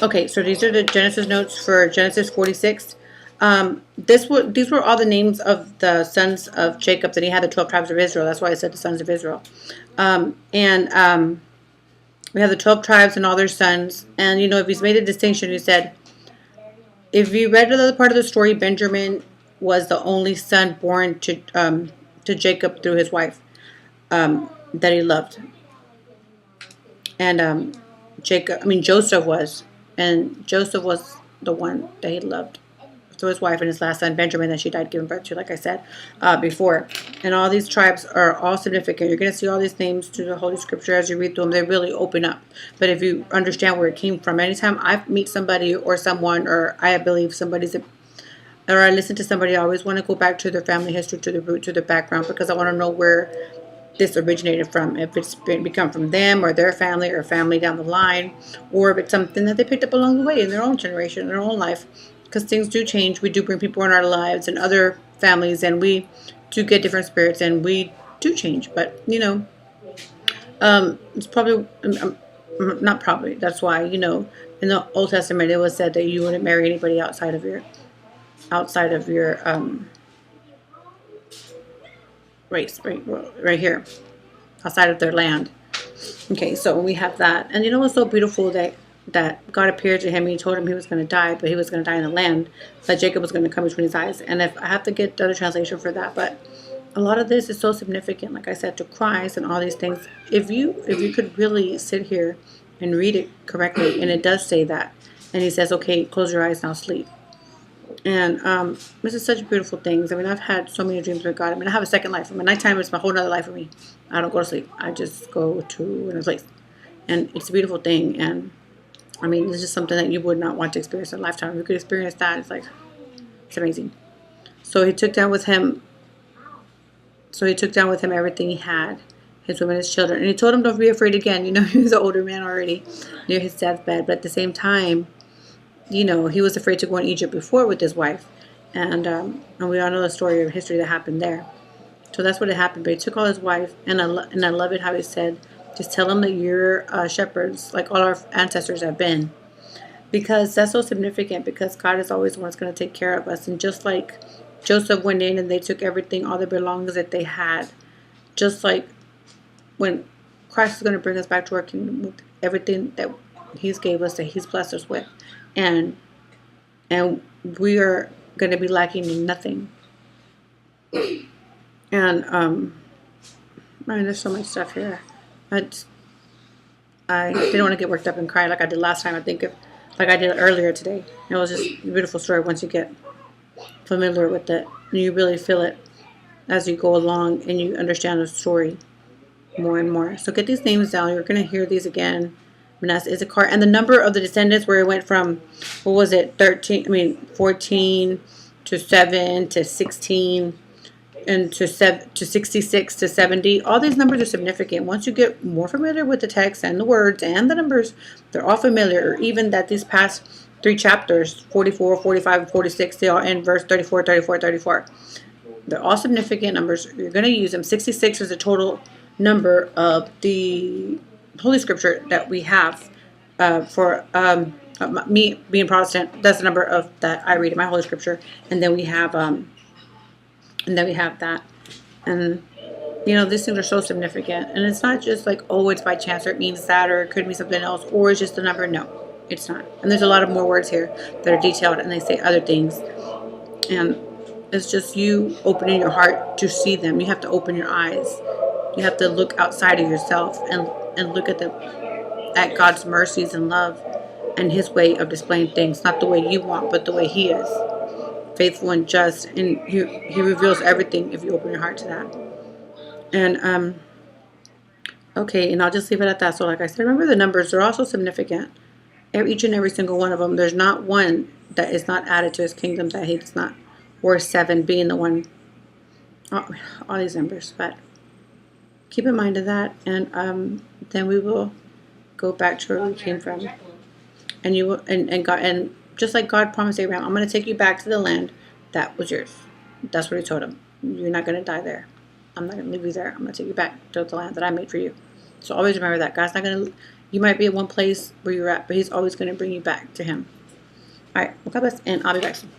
Okay, so these are the Genesis notes for Genesis 46. These were all the names of the sons of Jacob. That he had the 12 tribes of Israel. That's why I said the sons of Israel. And we have the 12 tribes and all their sons. And if he's made a distinction, he said, if you read another part of the story, Benjamin was the only son born to Jacob through his wife that he loved. And Joseph was the one that he loved. So his wife and his last son Benjamin that she died giving birth to, like I said before. And all these tribes are all significant. You're going to see all these names to the Holy Scripture as you read through them. They really open up. But if you understand where it came from, anytime I meet somebody or someone, or I believe or I listen to somebody, I always want to go back to their family history, to the root, to the background, because I want to know where this originated from. If it's become from them or their family or family down the line, or if it's something that they picked up along the way in their own generation, in their own life. Because things do change. We do bring people in our lives and other families, and we do get different spirits, and we do change. But it's probably not probably. That's why in the Old Testament it was said that you wouldn't marry anybody outside of your race, right here, outside of their land. Okay, so we have that, and what's so beautiful that God appeared to him and he told him he was going to die, but he was going to die in the land, that Jacob was going to come between his eyes. And if I have to get the other translation for that, but a lot of this is so significant, like I said, to Christ and all these things. If you could really sit here and read it correctly, and it does say that, and he says, okay, close your eyes now, sleep. And this is such beautiful things. I mean, I've had so many dreams with God. I mean, I have a second life. I mean, nighttime is my whole other life for me. I don't go to sleep. I just go to another place. And it's a beautiful thing. And I mean, it's just something that you would not want to experience in a lifetime. If you could experience that, it's amazing. So he took down with him. Everything he had, his women, his children, and he told him, "Don't be afraid again." He was an older man already, near his deathbed. But at the same time, he was afraid to go in Egypt before with his wife, and we all know the story of history that happened there. So that's what had happened. But he took all his wife, and I love it how he said, "Just tell them that you're shepherds, like all our ancestors have been." Because that's so significant, because God is always the one that's going to take care of us. And just like Joseph went in and they took everything, all the belongings that they had, just like when Christ is going to bring us back to our kingdom with everything that he's gave us, that he's blessed us with. And we are going to be lacking in nothing. And man, there's so much stuff here. I didn't want to get worked up and cry like I did last time. Like I did earlier today. It was just a beautiful story once you get familiar with it. And you really feel it as you go along and you understand the story more and more. So get these names down. You're going to hear these again. Manasseh, Issachar, and the number of the descendants, where it went from, 14 to 7 to 16 and to 66 to 70. All these numbers are significant. Once you get more familiar with the text and the words and the numbers, they're all familiar. Or even that these past 3 chapters, 44, 45, and 46, they all end verse 34, 34, 34. They're all significant numbers. You're going to use them. 66 is the total number of the Holy Scripture that we have for me being Protestant. That's the number of that I read in my Holy Scripture, and then we have that, and these things are so significant. And it's not just like, oh, it's by chance, or it means that, or it could be something else, or it's just a number. No, it's not. And there's a lot of more words here that are detailed, and they say other things, and it's just you opening your heart to see them. You have to open your eyes. You have to look outside of yourself and look at God's mercies and love and his way of displaying things, not the way you want, but the way he is. Faithful and just, and he reveals everything if you open your heart to that. And okay, and I'll just leave it at that. So like I said, remember the numbers are also significant. Each and every single one of them. There's not one that is not added to his kingdom that he does not, or 7 being the one. All these numbers, but keep in mind of that, and then we will go back to where we came from. And you will, and God, and just like God promised Abraham, I'm going to take you back to the land that was yours. That's what he told him. You're not going to die there. I'm not going to leave you there. I'm going to take you back to the land that I made for you. So always remember that God's not going to You might be at one place where you're at, but he's always going to bring you back to him. All right, well, God bless, and I'll be back soon.